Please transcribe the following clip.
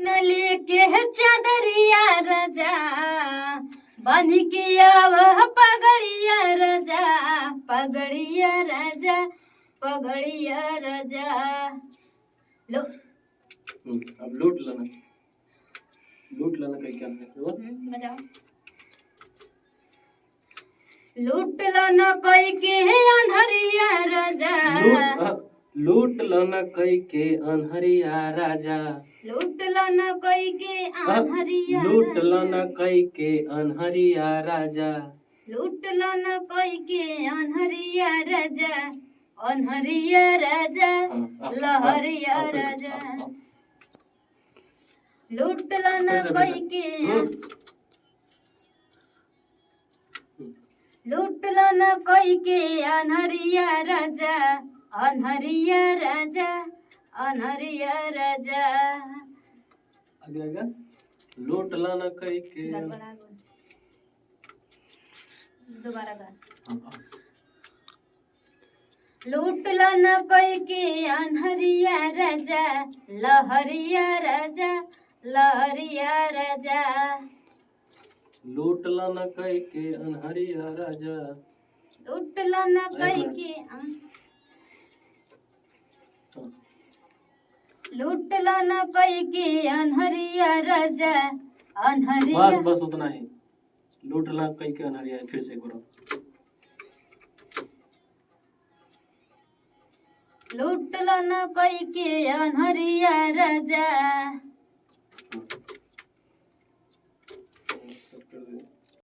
न लेके चादरिया राजा बन के आव पगड़िया राजा पगड़िया राजा पगड़िया राजा लो अब लूट लेना कहीं क्या बजाओ लूट लो न कोई के अनहरिया राजा लूट लो न कई के अनहरिया राजा लूट लो न कोई के अनहरिया लूट लो न कई के अनहरिया राजा लूट लो न कोई के अनहरिया राजा अनहरिया राजा लहरिया राजा लूट लो न कोई के लूट लो न कोई के अनहरिया राजा अनहरिया राजा अनहरिया राजा आगे लूट लो न कई के दोबारा गा लूट लो न कोई के अनहरिया राजा लहरिया राजा लहरिया राजा लूट लो न कई के अनहरिया राजा लूट लो न कोई के लूट लो न कोई के अनहरिया राजा अनहरिया बस उतना ही लूट लो कई के अनहरिया फिर से करो लूट लो न कोई के अनहरिया राजा